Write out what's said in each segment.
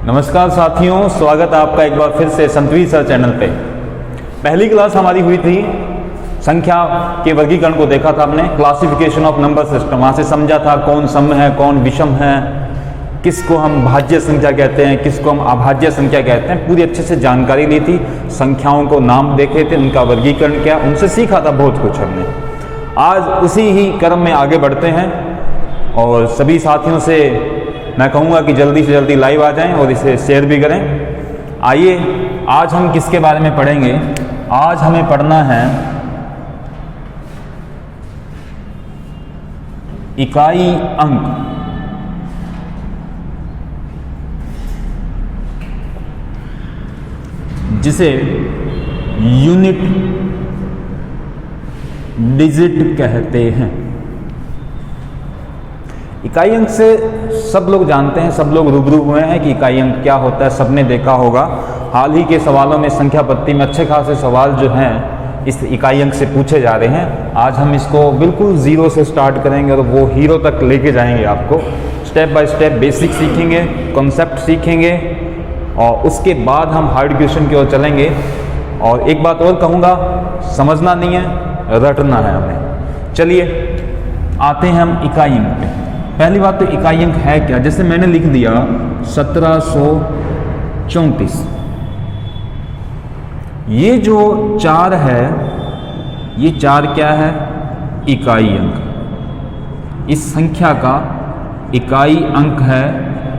नमस्कार साथियों, स्वागत है आपका एक बार फिर से संतवीर सर चैनल पे। पहली क्लास हमारी हुई थी, संख्या के वर्गीकरण को देखा था हमने, क्लासिफिकेशन ऑफ नंबर सिस्टम। वहाँ से समझा था कौन सम है कौन विषम है, किसको हम भाज्य संख्या कहते हैं, किसको हम अभाज्य संख्या कहते हैं, पूरी अच्छे से जानकारी ली थी। संख्याओं को नाम देखे थे, उनका वर्गीकरण किया, उनसे सीखा था बहुत कुछ हमने। आज उसी ही क्रम में आगे बढ़ते हैं और सभी साथियों से मैं कहूँगा कि जल्दी से जल्दी लाइव आ जाएं और इसे शेयर भी करें। आइए, आज हम किसके बारे में पढ़ेंगे? आज हमें पढ़ना है इकाई अंक। जिसे यूनिट डिजिट कहते हैं। इकाई अंक से सब लोग जानते हैं, सब लोग रूबरू हुए हैं कि इकाई अंक क्या होता है, सबने देखा होगा। हाल ही के सवालों में संख्या पत्ती में अच्छे खासे सवाल जो हैं इस इकाई अंक से पूछे जा रहे हैं। आज हम इसको बिल्कुल ज़ीरो से स्टार्ट करेंगे और वो हीरो तक लेके जाएंगे आपको। स्टेप बाय स्टेप बेसिक सीखेंगे, कॉन्सेप्ट सीखेंगे और उसके बाद हम हार्ड क्वेश्चन की ओर चलेंगे। और एक बात और कहूँगा, समझना नहीं है, रटना है हमें। चलिए आते हैं हम इकाई अंक पे। पहली बात तो इकाई अंक है क्या? जैसे मैंने लिख दिया 1734। ये जो 4 है, ये 4 क्या है? इकाई अंक। इस संख्या का इकाई अंक है,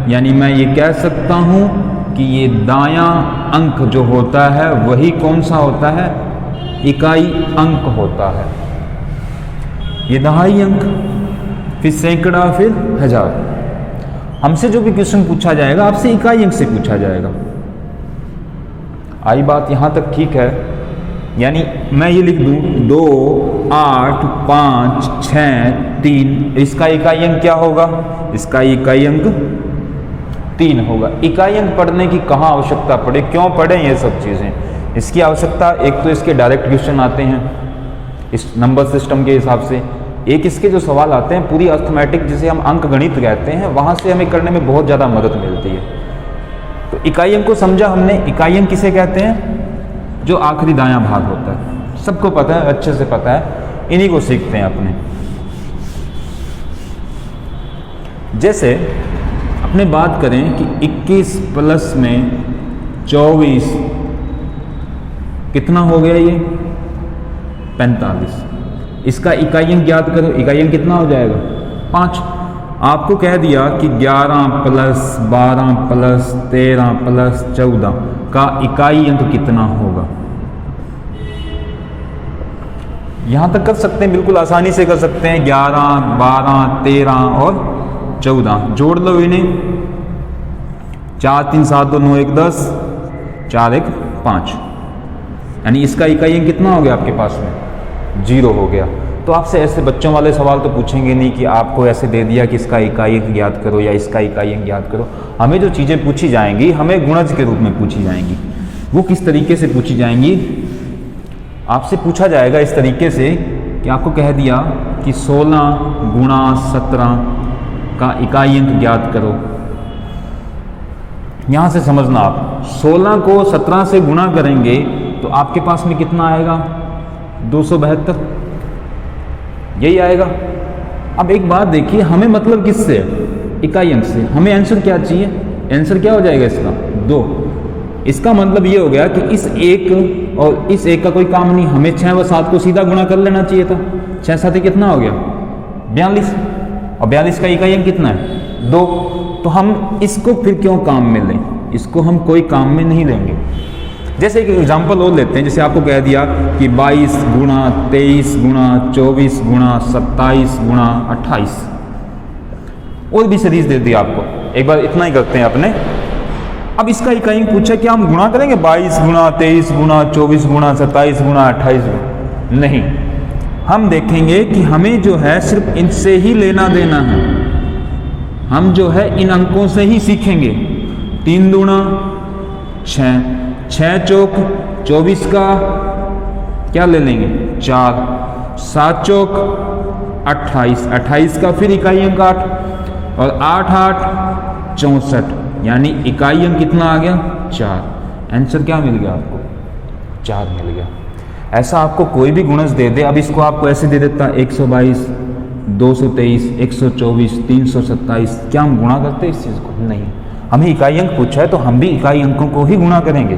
यानी मैं ये कह सकता हूं कि ये दायां अंक जो होता है वही कौन सा होता है? इकाई अंक होता है। ये दहाई अंक, फिर सैकड़ा, फिर हजार। हमसे जो भी क्वेश्चन पूछा जाएगा आपसे इकाई अंक से पूछा जाएगा। आई बात यहां तक ठीक है? यानी मैं ये लिख दूं 2, 8, 5, 6, 3, इसका इकाई अंक क्या होगा? इसका इकाई अंक 3 होगा। इकाई अंक पढ़ने की कहाँ आवश्यकता पड़े, क्यों पढ़े ये सब चीज़ें? इसकी आवश्यकता, एक तो इसके डायरेक्ट क्वेश्चन आते हैं इस नंबर सिस्टम के हिसाब से, एक इसके जो सवाल आते हैं पूरी अर्थमेटिक, जिसे हम अंक गणित कहते हैं, वहाँ से हमें करने में बहुत ज़्यादा मदद मिलती है। तो इकाई अंक को समझा हमने। इकाई अंक किसे कहते हैं? जो आखिरी दायां भाग होता है, सबको पता है, अच्छे से पता है, इन्हीं को सीखते हैं अपने। जैसे अपने बात करें कि 21 प्लस में 24 कितना हो गया? ये 45। इसका इकाई अंक ज्ञात करो। इकाई अंक कितना हो जाएगा? 5। आपको कह दिया कि 11 प्लस 12 प्लस 13 प्लस 14 का इकाई अंक कितना होगा? यहां तक कर सकते हैं, बिल्कुल आसानी से कर सकते हैं। 11, 12, 13 और 14 जोड़ लो इन्हें। 4, 3, 7, 2, 9, 1, 10, 4, 1, 5। यानी इसका इकाई अंक कितना हो गया आपके पास में? 0 हो गया। तो आपसे ऐसे बच्चों वाले सवाल तो पूछेंगे नहीं कि आपको ऐसे दे दिया कि इसका इकाई अंक ज्ञात करो या इसका इकाई अंक ज्ञात करो। हमें जो चीज़ें पूछी जाएंगी, हमें गुणज के रूप में पूछी जाएंगी। वो किस तरीके से पूछी जाएंगी? आपसे पूछा जाएगा इस तरीके से कि आपको कह दिया कि 16 गुणा 17 का इकाई अंक ज्ञात करो। यहाँ से समझना आप, 16 को 17 से गुणा करेंगे तो आपके पास में कितना आएगा? 272, यही आएगा। अब एक बात देखिए, हमें मतलब किससे? इकाई अंक से। हमें आंसर क्या चाहिए? आंसर क्या हो जाएगा इसका? 2। इसका मतलब ये हो गया कि इस एक और इस एक का कोई काम नहीं। हमें 6 व 7 को सीधा गुणा कर लेना चाहिए था। 6, 7 कितना हो गया? 42। और 42 का इकाई अंक कितना है? 2। तो हम इसको फिर क्यों काम में लें? इसको हम कोई काम में नहीं लेंगे। जैसे एक एग्जाम्पल और लेते हैं। जैसे आपको कह दिया कि 22 गुणा 23 गुणा 24 गुणा 27 गुणा 28, और भी सीरीज दे दी आपको। एक बार इतना ही करते हैं अपने। अब इसका इकाई पूछा कि हम गुणा करेंगे 22 गुणा 23 गुणा 24 गुणा 27 गुणा 28? नहीं, हम देखेंगे कि हमें जो है सिर्फ इनसे ही लेना देना है। हम जो है इन अंकों से ही सीखेंगे। 3 दूना 6, 6 चौक 24 का क्या ले लेंगे? 4, 7 चौक 28, 28 का फिर इकाई अंक 8 और 8 8 64, यानी इकाई अंक कितना आ गया 4। आंसर क्या मिल गया आपको 4 मिल गया। ऐसा आपको कोई भी गुणज दे दे, अब इसको आपको ऐसे दे देता 122, 223, 124, 327, क्या हम गुणा करते इस चीज़ को? नहीं, हमें इकाई अंक पूछा है तो हम भी इकाई अंकों को ही गुणा करेंगे।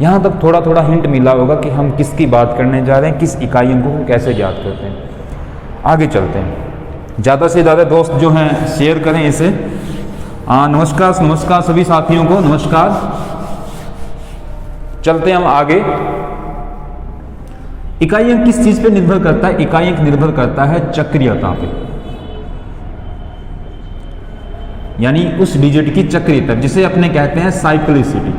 यहाँ तक थोड़ा थोड़ा हिंट मिला होगा कि हम किसकी बात करने जा रहे हैं, किस इकाई अंकों को कैसे ज्ञात करते हैं। आगे चलते हैं, ज़्यादा से ज़्यादा दोस्त जो हैं शेयर करें इसे। नमस्कार नमस्कार सभी साथियों को नमस्कार। चलते हैं हम आगे। इकाई अंक किस चीज पे निर्भर करता है? इकाई अंक निर्भर करता है चक्रीयता पे, यानी उस डिजिट की चक्रीयता, जिसे अपने कहते हैं साइक्लिसिटी।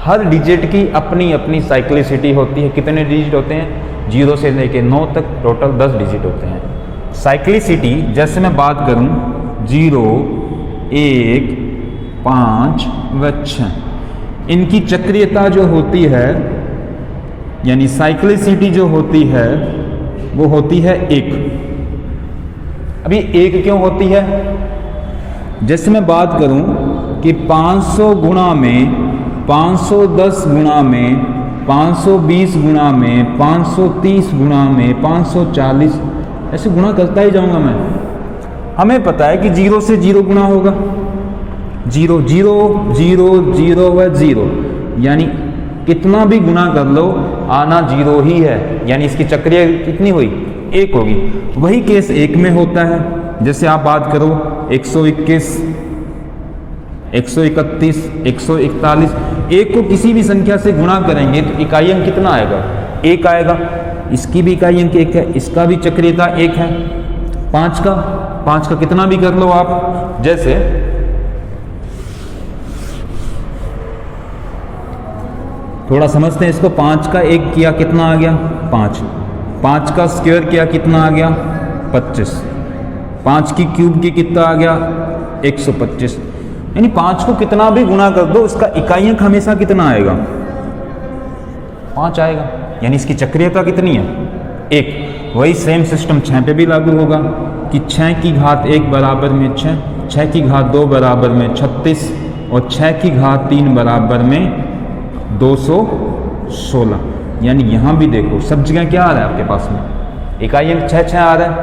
हर डिजिट की अपनी अपनी साइक्लिसिटी होती है। कितने डिजिट होते हैं? 0 से लेके 9 तक टोटल 10 डिजिट होते हैं। साइक्लिसिटी जैसे मैं बात करूं 0, 1, 5 व 6, इनकी चक्रीयता जो होती है, यानी साइक्लिसिटी जो होती है वो होती है 1। अभी 1 क्यों होती है? जैसे मैं बात करूं कि 500 गुणा में, 510 गुणा में, 520 गुणा में, 530 गुणा में, 540, ऐसे गुणा करता ही जाऊंगा मैं। हमें पता है कि 0 से 0 गुणा होगा, 0 0 0 0 व 0, यानी कितना भी गुणा कर लो आना 0 ही है, यानी इसकी चक्रीय कितनी हुई? 1 होगी। वही केस 1 में होता है। जैसे आप बात करो 121, 131, 141, 1 को किसी भी संख्या से गुणा करेंगे तो इकाई अंक कितना आएगा? 1 आएगा। इसकी भी इकाई अंक 1 है, इसका भी चक्रीयता 1 है। 5 का कितना भी कर लो आप। जैसे थोड़ा समझते हैं इसको। 5 का 1 किया कितना आ गया? 5। 5 का स्क्वायर किया कितना आ गया? 25। 5 की क्यूब की कितना आ गया? 125। यानी 5 को कितना भी गुणा कर दो, इसका इकाई अंक हमेशा कितना आएगा? 5 आएगा। यानी इसकी चक्रीयता कितनी है? 1। वही सेम सिस्टम 6 पे भी लागू होगा कि 6 की घात 1 बराबर में 6, 6 की घात 2 बराबर में 36 और 6 की घात 3 बराबर में 216। यानी यहाँ भी देखो सब जगह क्या आ रहा है आपके पास में? इकाई अंक 6 6 आ रहा है।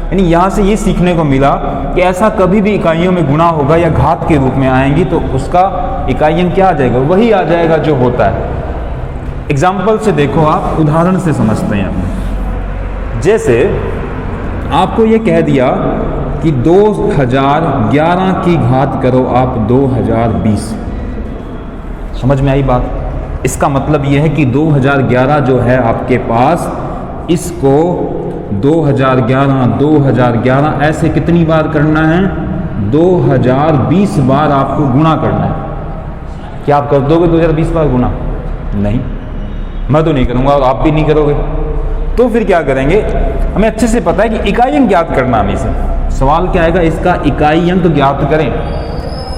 यानी यहाँ से ये सीखने को मिला कि ऐसा कभी भी इकाइयों में गुणा होगा या घात के रूप में आएंगी तो उसका इकाई अंक क्या आ जाएगा? वही आ जाएगा जो होता है। एग्जाम्पल से देखो, आप उदाहरण से समझते हैं अपने। जैसे आपको ये कह दिया कि 2011 की घात करो आप 2020। समझ में आई बात? इसका मतलब यह है कि 2011 जो है आपके पास, इसको 2011 ऐसे कितनी बार करना है? 2020 बार आपको गुणा करना है। क्या आप कर दोगे 2020 बार गुणा? नहीं, मैं तो नहीं करूंगा और आप भी नहीं करोगे। तो फिर क्या करेंगे? हमें अच्छे से पता है कि इकाई अंक ज्ञात करना। हमें से सवाल क्या आएगा? इसका इकाई अंक ज्ञात करें।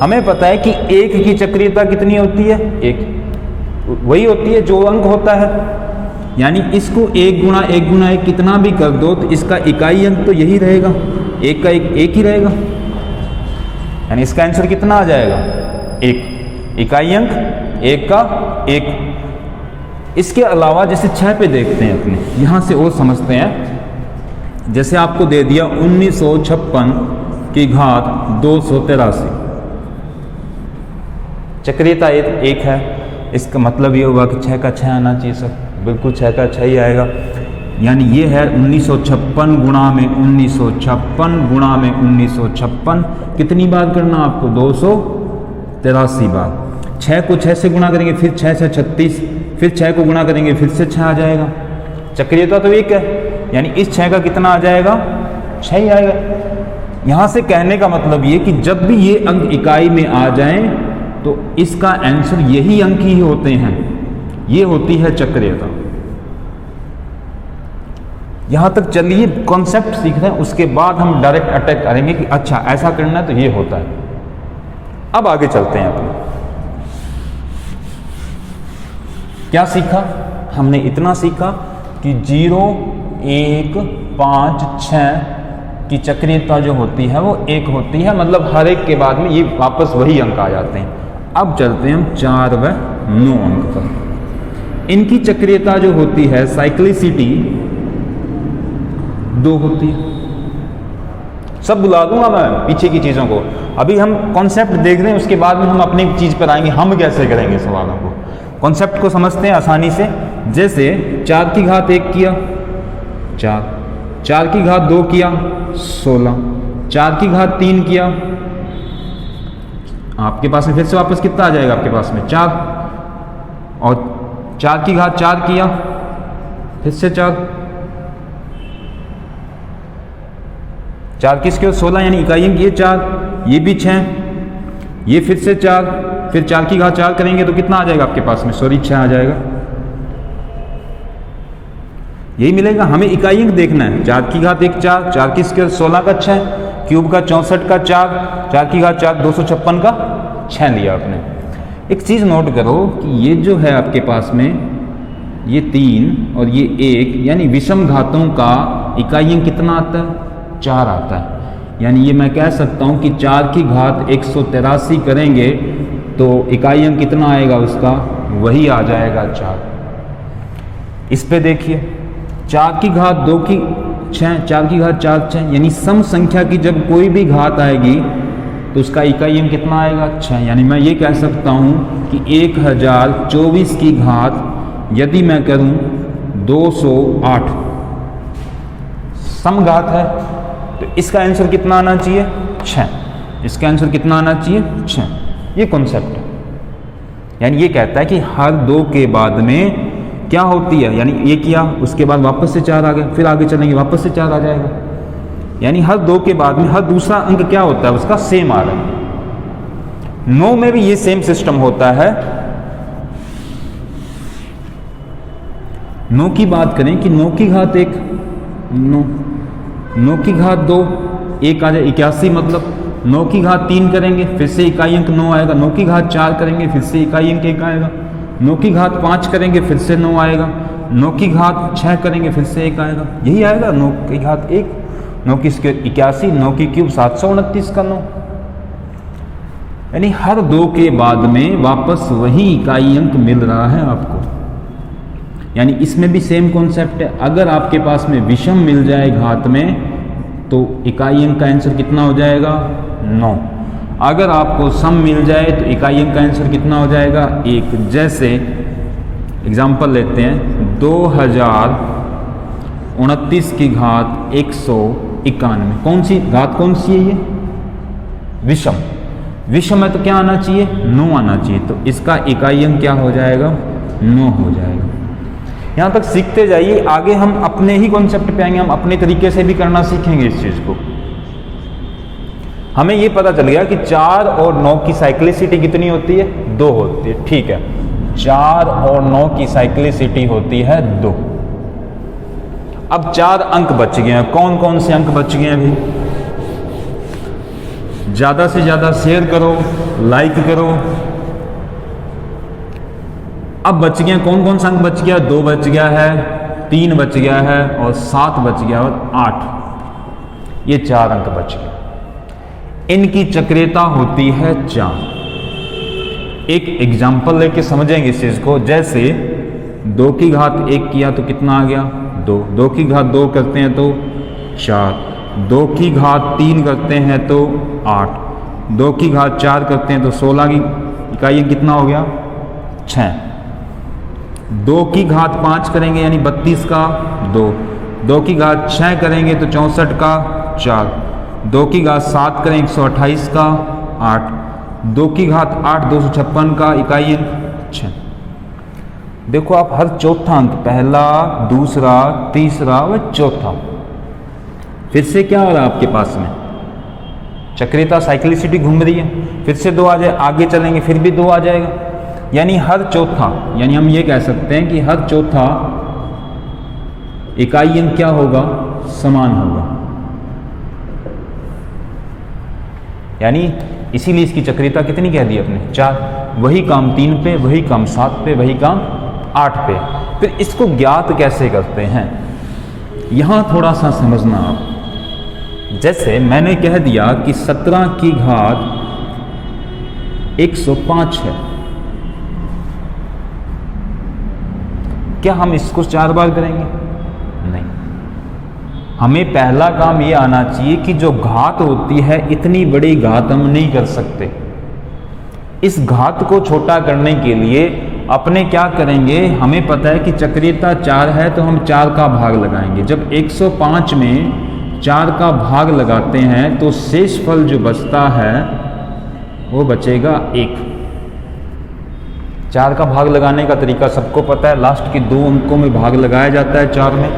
हमें पता है कि 1 की चक्रीयता कितनी होती है? 1 वही होती है जो अंक होता है। यानी इसको 1 गुणा 1 कितना भी कर दो तो इसका इकाई अंक तो यही रहेगा, 1 का 1 ही रहेगा। यानी इसका आंसर कितना आ जाएगा? 1। इकाई अंक 1 का 1। इसके अलावा जैसे 6 पे देखते हैं अपने, यहाँ से और समझते हैं। जैसे आपको दे दिया 1956 की घात 283, चक्रीयता 1 है। इसका मतलब ये होगा कि 6 का 6 आना चाहिए सर, बिल्कुल 6 का 6 ही आएगा। यानी ये है 1956 गुणा में 1956 गुणा में 1956। कितनी बार करना आपको? 283 बार। 6 को 6 से गुणा करेंगे, फिर 6 से 36, फिर 6 को गुणा करेंगे, फिर से 6 आ जाएगा। चक्रीयता तो 1 है, यानी इस 6 का कितना आ जाएगा? 6 ही आएगा। यहाँ से कहने का मतलब ये कि जब भी ये अंक इकाई में आ जाएं तो इसका आंसर यही अंक ही होते हैं। ये होती है चक्रीयता। यहां तक चलिए कॉन्सेप्ट सीख रहे हैं, उसके बाद हम डायरेक्ट अटैक करेंगे कि अच्छा ऐसा करना है तो ये होता है। अब आगे चलते हैं अपन। क्या सीखा हमने? इतना सीखा कि 0, 1, 5, 6 की चक्रीयता जो होती है वो 1 होती है, मतलब हर एक के बाद में ये वापस वही अंक आ जाते हैं। अब चलते हैं हम 4 व 9 अंक पर। इनकी चक्रीयता जो होती है, साइक्लिसिटी 2 होती है। सब बुला दूंगा मैं पीछे की चीज़ों को, अभी हम कॉन्सेप्ट देख रहे हैं, उसके बाद में हम अपनी चीज़ पर आएंगे, हम कैसे करेंगे सवालों को। कॉन्सेप्ट को समझते हैं आसानी से। जैसे 4 की घात 1 किया 4, 4 की घात 2 किया 16, 4 की घात 3 किया, आपके पास में फिर से वापस कितना आ जाएगा आपके पास में 4, और 4 की घात 4 किया फिर से 4, 4 किसके हो 16 यानी इकाई अंक ये 4, ये भी 6, ये फिर से 4, फिर 4 की घात 4 करेंगे तो कितना आ जाएगा आपके पास में, सॉरी 6 आ जाएगा। यही मिलेगा हमें, इकाई अंक देखना है। 4 की घात 1 4, 4 किसके 16 का 6, क्यूब का 64 का 4, 4 की घात 4 256 का 6 लिया आपने। एक चीज़ नोट करो कि ये जो है आपके पास में ये 3 और ये 1 यानी विषम घातों का इकाई अंक कितना आता है 4 आता है। यानी ये मैं कह सकता हूँ कि 4 की घात 183 करेंगे तो इकाई अंक कितना आएगा उसका, वही आ जाएगा 4। इस पे देखिए 4 की घात 2 की 6, 4 की घात 4 6, यानी सम संख्या की जब कोई भी घात आएगी तो उसका इकाई अंक कितना आएगा 6। यानी मैं ये कह सकता हूँ कि 1024 की घात यदि मैं करूँ 208 सम घात है तो इसका आंसर कितना आना चाहिए 6। इसका आंसर कितना आना चाहिए 6। ये कॉन्सेप्ट है। यानी ये कहता है कि हर 2 के बाद में क्या होती है, यानी ये किया उसके बाद वापस से 4 आ गए, फिर आगे चलेंगे वापस से 4 आ जाएगा। यानी हर 2 के बाद में हर दूसरा अंक क्या होता है उसका सेम आ रहा है। 9 में भी ये सेम सिस्टम होता है। 9 की बात करें कि 9 की घात 1 9, 9 की घात 2 1 आ जाए 81, मतलब 9 की घात 3 करेंगे फिर से इकाई अंक 9 आएगा, 9 की घात 4 करेंगे फिर से इकाई अंक 1 आएगा, 9 की घात 5 करेंगे फिर से 9 आएगा, 9 की घात 6 करेंगे फिर से 1 आएगा, यही आएगा 9 की घात 1, 9 की स्क्वायर 81, 9 की क्यूब 729 का 9। यानी हर 2 के बाद में वापस वही इकाई अंक मिल रहा है आपको। यानी इसमें भी सेम कॉन्सेप्ट है। अगर आपके पास में विषम मिल जाए घात में तो इकाई अंक का आंसर कितना हो जाएगा 9। अगर आपको सम मिल जाए तो इकाई अंक का आंसर कितना हो जाएगा 1। जैसे एग्जांपल लेते हैं 2029 की घात 191, कौन सी घात कौन सी है ये विषम। विषम है तो क्या आना चाहिए 9 आना चाहिए, तो इसका इकाई अंक क्या हो जाएगा 9 हो जाएगा। यहाँ तक सीखते जाइए, आगे हम अपने ही कॉन्सेप्ट पे आएंगे, हम अपने तरीके से भी करना सीखेंगे इस चीज़ को। हमें ये पता चल गया कि 4 और 9 की साइक्लिसिटी कितनी होती है 2 होती है, ठीक है। 4 और 9 की साइक्लिसिटी होती है 2। अब 4 अंक बच गए हैं। कौन कौन से अंक बच गए हैं अभी? ज़्यादा से ज़्यादा शेयर करो, लाइक करो। अब बच गए कौन कौन सा अंक बच गया? 2 बच गया है, 3 बच गया है और 7 बच गया और 8। ये 4 अंक बच गए। इनकी चक्रीयता होती है 4। एक एग्जाम्पल लेके समझेंगे इस चीज को। जैसे 2 की घात 1 किया तो कितना आ गया 2, 2 की घात 2 करते हैं तो 4, 2 की घात 3 करते हैं तो 8, 2 की घात 4 करते हैं तो 16 की इकाई कितना हो गया 6, 2 की घात 5 करेंगे यानी 32 का 2, 2 की घात 6 करेंगे तो 64 का 4, 2 की घात 7 करें 128 का 8, 2 की घात 8 256 का इकाई अंक 6। देखो आप हर चौथा अंक, पहला, दूसरा, तीसरा व चौथा, फिर से क्या हो रहा है आपके पास में चक्रीयता साइक्लिसिटी घूम रही है। फिर से 2 आ जाए, आगे चलेंगे फिर भी 2 आ जाएगा। यानी हर चौथा, यानी हम ये कह सकते हैं कि हर चौथा इकाई अंक क्या होगा समान होगा। यानी इसीलिए इसकी चक्रीयता कितनी कह दी अपने 4। वही काम 3 पे, वही काम 7 पे, वही काम 8 पे। फिर इसको ज्ञात कैसे करते हैं, यहां थोड़ा सा समझना आप। जैसे मैंने कह दिया कि 17 की घात 105 है, क्या हम इसको 4 बार करेंगे? नहीं। हमें पहला काम ये आना चाहिए कि जो घात होती है, इतनी बड़ी घात हम नहीं कर सकते। इस घात को छोटा करने के लिए अपने क्या करेंगे, हमें पता है कि चक्रीयता 4 है तो हम 4 का भाग लगाएंगे। जब 105 में 4 का भाग लगाते हैं तो शेषफल जो बचता है वो बचेगा 1। 4 का भाग लगाने का तरीका सबको पता है, लास्ट के 2 अंकों में भाग लगाया जाता है 4 में,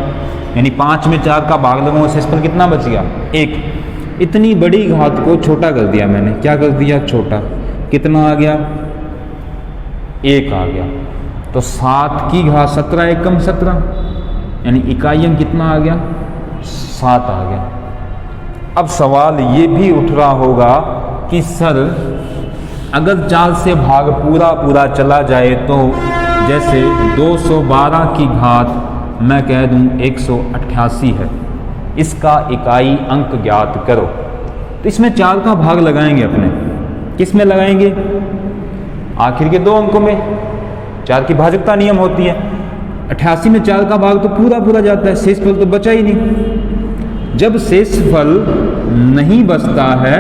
यानी 5 में 4 का भाग लगाऊंगा, शेषफल कितना बच गया? 1। इतनी बड़ी घात को छोटा कर दिया मैंने, क्या कर दिया? छोटा। कितना आ गया? 1 आ गया। तो 7 की घात 17 एकम 17, यानी इकाई अंक कितना आ गया? 7 आ गया। अब सवाल ये भी उठ रहा होगा कि सर अगर 4 से भाग पूरा चला जाए तो जैसे 212 की घात मैं कह दूं 188 है, इसका इकाई अंक ज्ञात करो। तो इसमें 4 का भाग लगाएंगे अपने, किस में लगाएंगे? आखिर के 2 अंकों में। 4 की भाजकता नियम होती है, 88 में 4 का भाग तो पूरा जाता है, शेषफल तो बचा ही नहीं। जब शेषफल नहीं बचता है,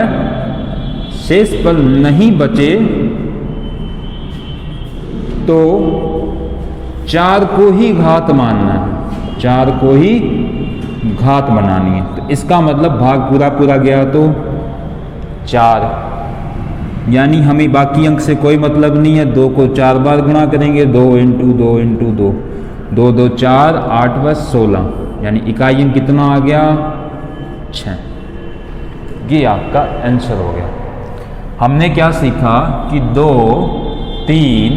शेषफल नहीं बचे तो 4 को ही घात मानना है, 4 को ही घात बनानी है। तो इसका मतलब भाग पूरा गया तो 4, यानी हमें बाकी अंक से कोई मतलब नहीं है। 2 को 4 बार गुणा करेंगे, 2 इंटू 2 इंटू 2, 2 2 4, 8 व 16, यानी इकाई अंक कितना आ गया? 6। ये आपका आंसर हो गया। हमने क्या सीखा कि 2, 3,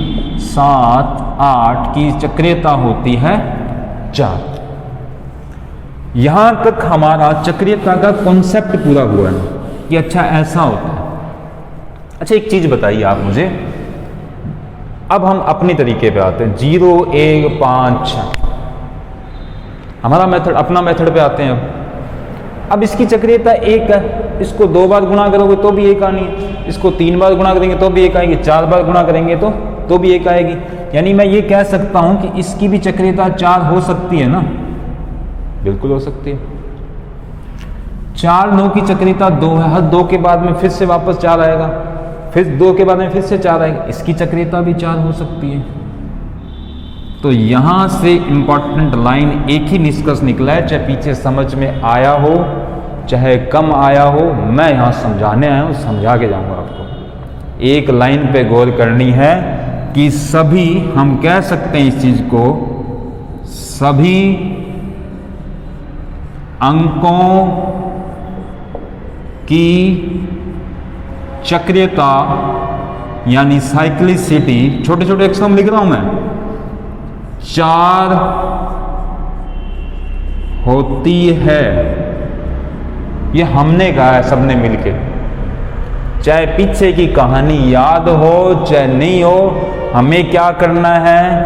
7, 8 की चक्रीयता होती है 4। यहां तक हमारा चक्रीयता का कॉन्सेप्ट पूरा हुआ है कि अच्छा ऐसा होता है। अच्छा एक चीज बताइए आप मुझे, अब हम अपने तरीके पे आते हैं। 0 1 5 6 हमारा मेथड, अपना मेथड पे आते हैं। अब इसकी चक्रीयता 1 है, इसको 2 बार गुणा करोगे तो भी 1 आनी है, इसको 3 बार गुणा करेंगे तो भी 1 आएगी, 4 बार गुणा करेंगे तो भी 1 आएगी। यानी मैं ये कह सकता हूं कि इसकी भी चक्रीयता 4 हो सकती है ना? बिल्कुल हो सकती है। 4 9 की चक्रीयता 2 है, हर 2 के बाद में फिर से वापस 4 आएगा, फिर 2 के बाद में फिर से 4 आएगा, इसकी चक्रीयता भी 4 हो सकती है। तो यहां से इंपॉर्टेंट लाइन एक ही निष्कर्ष निकला है, चाहे पीछे समझ में आया हो चाहे कम आया हो, मैं यहां समझाने आया हूं, समझा के जाऊंगा आपको। एक लाइन पे गौर करनी है कि सभी, हम कह सकते हैं इस चीज को, सभी अंकों की चक्रीयता यानी साइक्लिसिटी, छोटे छोटे अक्षरों में लिख रहा हूं मैं, 4 होती है। ये हमने कहा है सबने मिलके, चाहे पीछे की कहानी याद हो चाहे नहीं हो, हमें क्या करना है?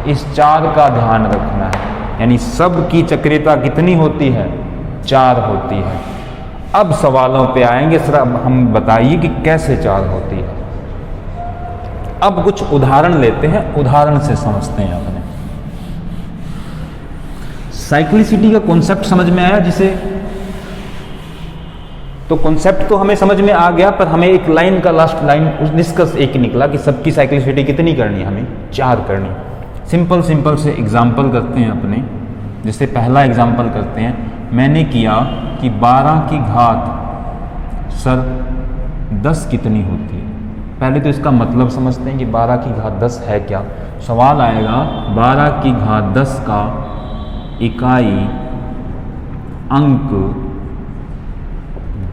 इस 4 का ध्यान रखना है। यानी सब की चक्रीयता कितनी होती है? 4 होती है। अब सवालों पे आएंगे, सर अब हम बताइए कि कैसे 4 होती है। अब कुछ उदाहरण लेते हैं, उदाहरण से समझते हैं अपने। साइक्लिसिटी का कॉन्सेप्ट समझ में आया जिसे? तो कॉन्सेप्ट तो हमें समझ में आ गया, पर हमें एक लाइन का लास्ट लाइन निष्कर्ष एक ही निकला कि सबकी साइक्लिसिटी कितनी करनी है? हमें 4 करनी। सिंपल से एग्जाम्पल करते हैं अपने। जैसे पहला एग्जाम्पल करते हैं, मैंने किया कि 12 की घात सर 10 कितनी होती है? पहले तो इसका मतलब समझते हैं कि 12 की घात 10 है क्या। सवाल आएगा 12 की घात 10 का इकाई अंक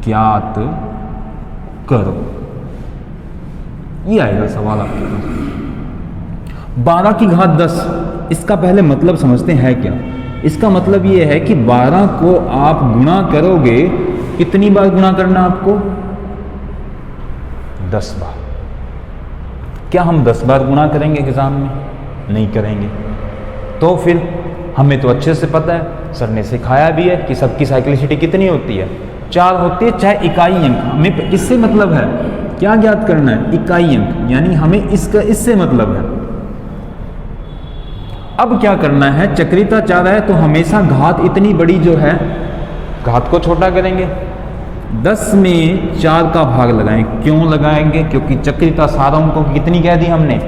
ज्ञात करो, ये आएगा सवाल आपके पास। 12 की घात 10, इसका पहले मतलब समझते हैं है क्या। इसका मतलब ये है कि 12 को आप गुणा करोगे, कितनी बार गुणा करना आपको? 10 बार। क्या हम 10 बार गुणा करेंगे एग्जाम में? नहीं करेंगे। तो फिर हमें तो अच्छे से पता है सर ने सिखाया भी है कि सबकी साइक्लिसिटी कितनी होती है, 4 होती है, चाहे इकाई अंक। हमें इससे मतलब है क्या ज्ञात करना है, इकाई अंक, यानी हमें इससे मतलब है। अब क्या करना है, चक्रिता 4 है तो हमेशा घात इतनी बड़ी जो है, घात को छोटा करेंगे। 10 में 4 का भाग लगाएं। क्यों लगाएंगे, क्योंकि चक्रिता सारा अंकों की कितनी कह दी हमने,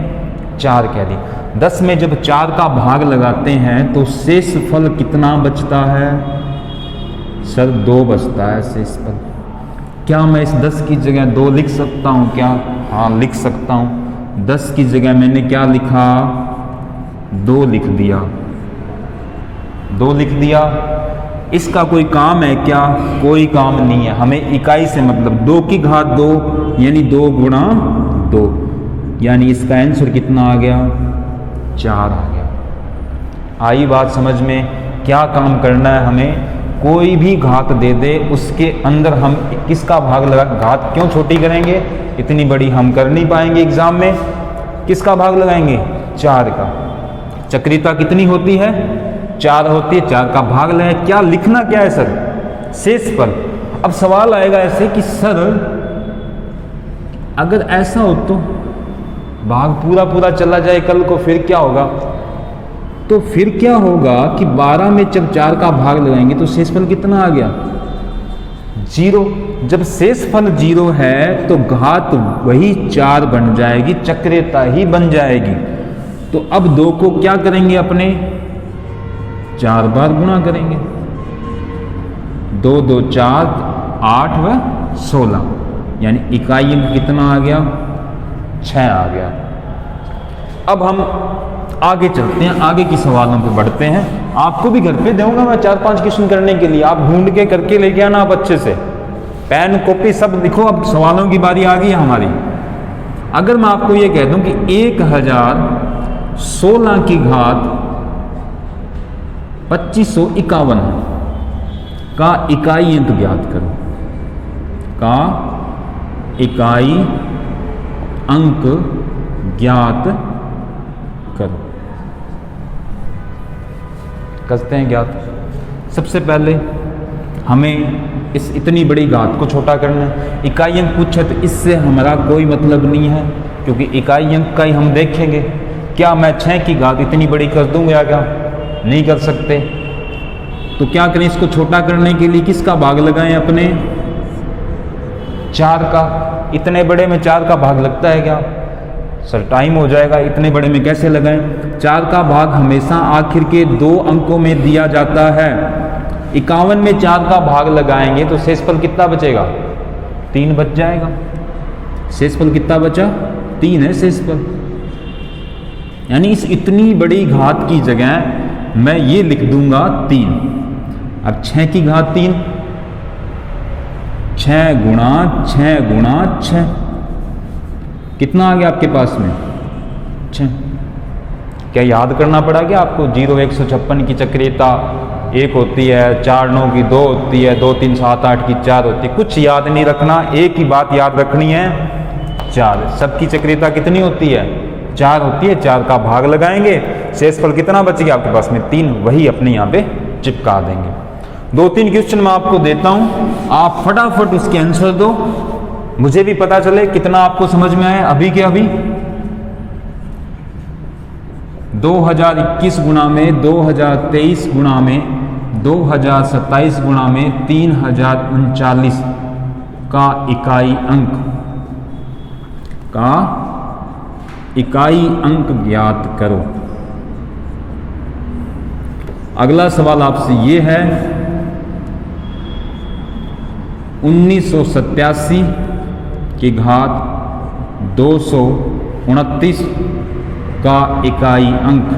4 कह दी। 10 में जब 4 का भाग लगाते हैं तो शेष फल कितना बचता है, सर 2 बचता है शेष फल। क्या मैं इस 10 की जगह 2 लिख सकता हूँ क्या, हाँ लिख सकता हूँ। 10 की जगह मैंने क्या लिखा, 2 लिख दिया, 2 लिख दिया। इसका कोई काम है क्या, कोई काम नहीं है, हमें इकाई से मतलब 2 की घात 2 यानी 2 गुणा 2, यानी इसका आंसर कितना आ गया, 4 आ गया। आई बात समझ में। क्या काम करना है हमें, कोई भी घात दे दे उसके अंदर हम किसका भाग लगा, घात क्यों छोटी करेंगे, इतनी बड़ी हम कर नहीं पाएंगे एग्जाम में, किसका भाग लगाएंगे, 4 का। चक्रिता कितनी होती है, 4 होती है, 4 का भाग लगाए। क्या लिखना क्या है सर, शेष फल। अब सवाल आएगा ऐसे कि सर अगर ऐसा हो तो भाग पूरा पूरा चला जाए कल को, फिर क्या होगा। तो फिर क्या होगा कि 12 में जब 4 का भाग लगाएंगे तो शेषफल कितना आ गया, 0। जब शेषफल 0 है तो घात वही 4 बन जाएगी, चक्रिता ही बन जाएगी। तो अब 2 को क्या करेंगे, अपने 4 बार गुणा करेंगे। 2 2 4 8 व 16, यानी इकाई अंक कितना आ गया, 6 आ गया। अब हम आगे चलते हैं, आगे की सवालों पे बढ़ते हैं। आपको भी घर पे दूंगा मैं 4-5 क्वेश्चन करने के लिए, आप ढूंढ के करके लेके आना आप अच्छे से, पेन कॉपी सब लिखो। अब सवालों की बारी आ गई है हमारी। अगर मैं आपको ये कह दूं कि 1016 की घात 2551 का इकाई अंक ज्ञात करो, का इकाई अंक ज्ञात करो। करते हैं ज्ञात। सबसे पहले हमें इस इतनी बड़ी घात को छोटा करना है। इकाई अंक पूछे तो इससे हमारा कोई मतलब नहीं है, क्योंकि इकाई अंक का ही हम देखेंगे। क्या मैं 6 की घात इतनी बड़ी कर दूंगा, क्या नहीं कर सकते। तो क्या करें, इसको छोटा करने के लिए किसका भाग लगाएं, अपने 4 का। इतने बड़े में 4 का भाग लगता है क्या, सर टाइम हो जाएगा, इतने बड़े में कैसे लगाएं। 4 का भाग हमेशा आखिर के 2 अंकों में दिया जाता है। 51 में 4 का भाग लगाएंगे तो शेषफल कितना बचेगा, 3 बच जाएगा। शेषफल कितना बचा, 3 है शेषफल। यानी इस इतनी बड़ी घात की जगह मैं ये लिख दूंगा 3। अब 6 की घात 3, 6 गुणा 6 गुणा 6 कितना आ गया आपके पास में, 6। क्या याद करना पड़ा क्या आपको, 0 156 की चक्रियता 1 होती है, 4 9 की 2 होती है, 2 3 7 8 की 4 होती है। कुछ याद नहीं रखना, एक ही बात याद रखनी है, 4। सबकी चक्रियता कितनी होती है, 4 होती है। 4 का भाग लगाएंगे, शेषफल कितना बच गया आपके पास में, 3। वही अपने यहाँ पे चिपका देंगे। 2-3 क्वेश्चन मैं आपको देता हूँ, आप फटाफट उसके आंसर दो, मुझे भी पता चले कितना आपको समझ में आया अभी के अभी। 2021 गुणा में, 2023 गुणा में, 2027 गुणा में 3039 का इकाई अंक, का इकाई अंक ज्ञात करो। अगला सवाल आपसे ये है, 1987 की घात 229 का इकाई अंक।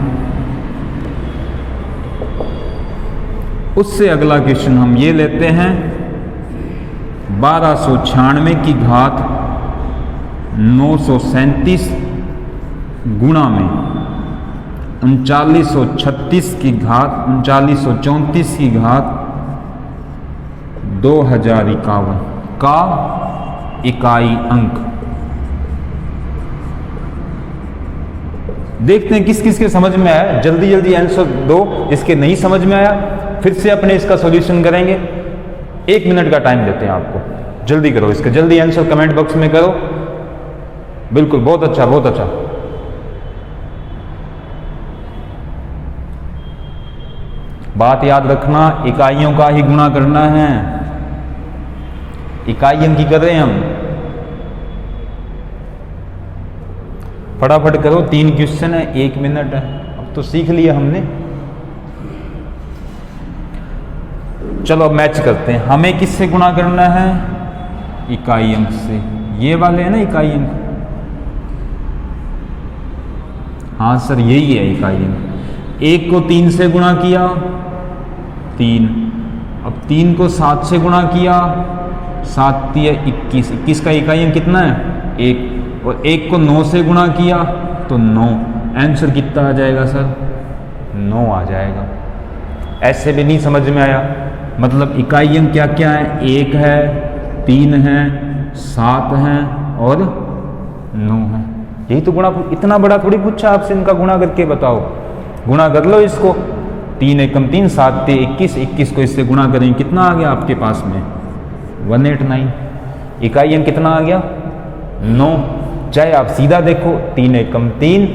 उससे अगला क्वेश्चन हम ये लेते हैं, 1296 की घात 937 गुणा में 3936 की घात 3934 की घात 2051 का इकाई अंक। देखते हैं किस किस के समझ में आया, जल्दी जल्दी आंसर दो। जिसके नहीं समझ में आया फिर से अपने इसका सॉल्यूशन करेंगे। 1 मिनट का टाइम देते हैं आपको, जल्दी करो इसका, जल्दी आंसर कमेंट बॉक्स में करो। बिल्कुल, बहुत अच्छा, बहुत अच्छा। बात याद रखना, इकाइयों का ही गुणा करना है, इकाइयों की कर रहे हैं हम। फटाफट करो, 3 क्वेश्चन है, 1 मिनट है, अब तो सीख लिया हमने। चलो अब मैच करते हैं। हमें किससे गुणा करना है? इकाई अंक से। ये वाले है ना इकाई अंक? हाँ सर यही है इकाई अंक। 1 को 3 से गुणा किया 3, अब 3 को 7 से गुणा किया 7 3 21, 21 का इकाई अंक कितना है? 1, और 1 को 9 से गुणा किया तो 9। आंसर कितना आ जाएगा सर? 9 आ जाएगा। ऐसे भी नहीं समझ में आया? मतलब इकाई अंक क्या क्या है? 1 है, 3 है, 7 है और 9 है। यही तो गुणा, इतना बड़ा थोड़ी पूछा आपसे, इनका गुणा करके बताओ। गुणा कर लो इसको, 3 एकम 3, 7 3 21, 21 को इससे गुणा करें, कितना आ गया आपके पास में? 189। इकाई अंक कितना आ गया? 9। चाहे आप सीधा देखो, 3 एकम 3,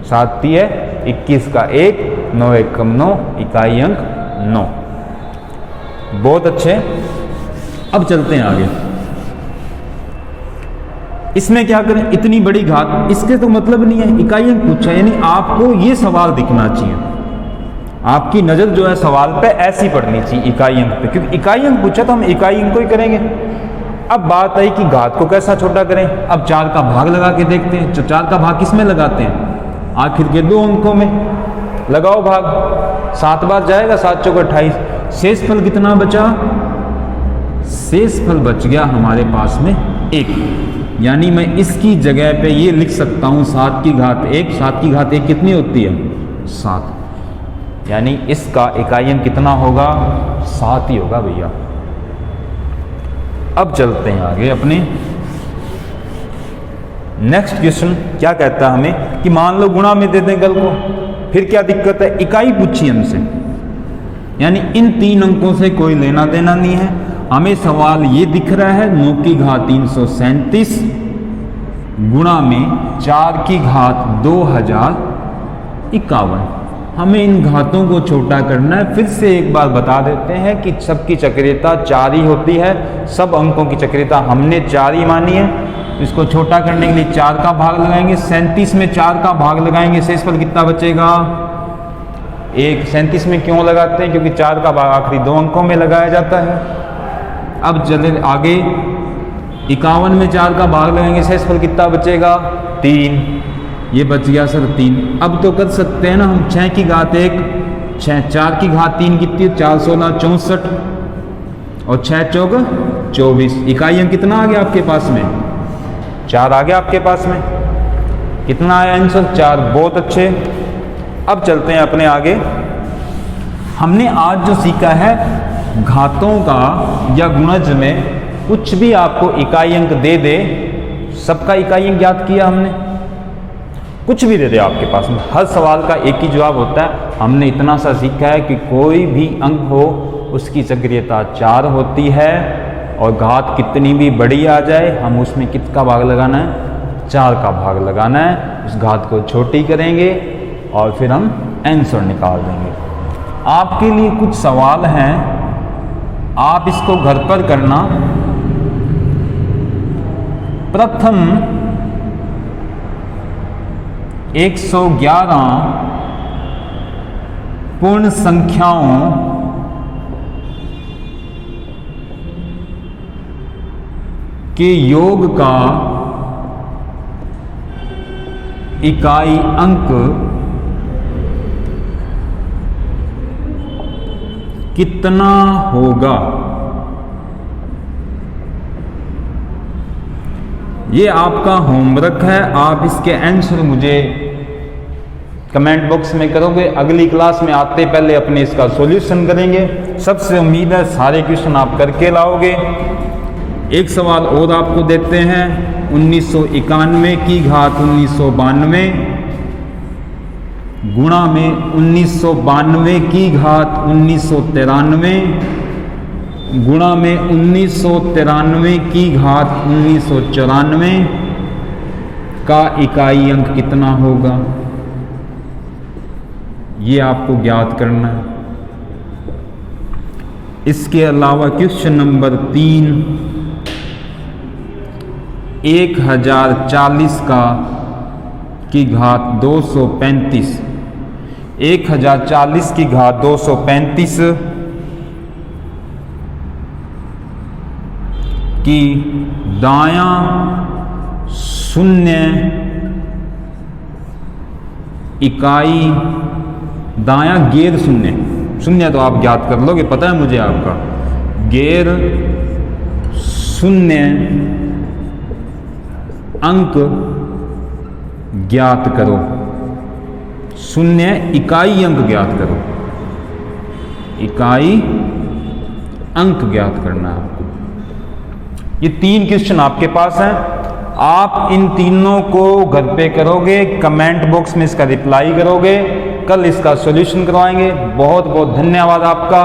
7 3 है, 21 का 1, 9 एकम 9, इकाई अंक 9। बहुत अच्छे। अब चलते हैं आगे। इसमें क्या करें? इतनी बड़ी घात, इसके तो मतलब नहीं है, इकाई अंक पूछा, यानी आपको ये सवाल दिखना चाहिए, आपकी नजर जो है सवाल पे ऐसी पड़नी चाहिए इकाई अंक पे, क्योंकि इकाई अंक पूछा तो हम इकाई अंक को ही करेंगे। अब बात आई कि घात को कैसा छोटा करें। अब 4 का भाग लगा के देखते हैं। 4 का भाग किस में लगाते हैं? आखिर के 2 अंकों में। लगाओ भाग, 7 बार जाएगा, 7 चौक 28। शेषफल कितना बचा? शेषफल बच गया हमारे पास में 1, यानी मैं इसकी जगह पे ये लिख सकता हूं 7 की घात 1। 7 की घात 1 कितनी होती है? 7, यानी इसका इकाई अंक कितना होगा? 7 ही होगा भैया। अब चलते हैं आगे अपने नेक्स्ट क्वेश्चन। क्या कहता है हमें कि मान लो गुणा में दे दें कल को, फिर क्या दिक्कत है? इकाई पूछी हमसे, यानी इन 3 अंकों से कोई लेना देना नहीं है। हमें सवाल ये दिख रहा है 9 की घात 337 गुणा में 4 की घात 2051। हमें इन घातों को छोटा करना है। फिर से एक बार बता देते हैं कि सबकी चक्रियता 4 ही होती है, सब अंकों की चक्रियता हमने 4 ही मानी है। इसको छोटा करने के लिए 4 का भाग लगाएंगे, 37 में 4 का भाग लगाएंगे, शेषफल कितना बचेगा? 1। 37 में क्यों लगाते हैं? क्योंकि 4 का भाग आखिरी 2 अंकों में लगाया जाता है। अब चले आगे, 51 में 4 का भाग लगाएंगे, शेषफल कितना बचेगा? 3। ये बच गया सर 3। अब तो कर सकते हैं ना हम 6 की घात 1, 4 की घात 3 कितनी? 4 16 64 और 6 चौक 24। इकाई अंक कितना आ गया आपके पास में? 4 आ गया आपके पास में। कितना आया आंसर? 4। बहुत अच्छे। अब चलते हैं अपने आगे। हमने आज जो सीखा है घातों का या गुणज में कुछ भी आपको इकाई अंक दे दे, सबका इकाई अंक ज्ञात किया हमने। कुछ भी दे दे आपके पास में, हर सवाल का एक ही जवाब होता है। हमने इतना सा सीखा है कि कोई भी अंक हो उसकी चक्रियता 4 होती है, और घात कितनी भी बड़ी आ जाए हम उसमें कितना भाग लगाना है? 4 का भाग लगाना है। उस घात को छोटी करेंगे और फिर हम आंसर निकाल देंगे। आपके लिए कुछ सवाल हैं, आप इसको घर पर करना। प्रथम 111 पूर्ण संख्याओं के योग का इकाई अंक कितना होगा? ये आपका होमवर्क है। आप इसके आंसर मुझे कमेंट बॉक्स में करोगे। अगली क्लास में आते पहले अपने इसका सॉल्यूशन करेंगे। सबसे उम्मीद है सारे क्वेश्चन आप करके लाओगे। एक सवाल और आपको देते हैं, 1991 की घात 1992 गुणा में 1992 की घात 1993 गुणा में 1993 की घात 1994 का इकाई अंक कितना होगा, ये आपको ज्ञात करना है। इसके अलावा क्वेश्चन नंबर 3, 1040 की घात 235, 1040 की घात 235 की दायां शून्य इकाई, दायां गैर शून्य, शून्य तो आप ज्ञात कर लोगे, पता है मुझे आपका, गैर शून्य अंक ज्ञात करो, शून्य इकाई अंक ज्ञात करो, इकाई अंक ज्ञात करना है आपको। ये 3 क्वेश्चन आपके पास हैं, आप इन तीनों को घर पे करोगे, कमेंट बॉक्स में इसका रिप्लाई करोगे, कल इसका सॉल्यूशन करवाएंगे। बहुत बहुत धन्यवाद आपका।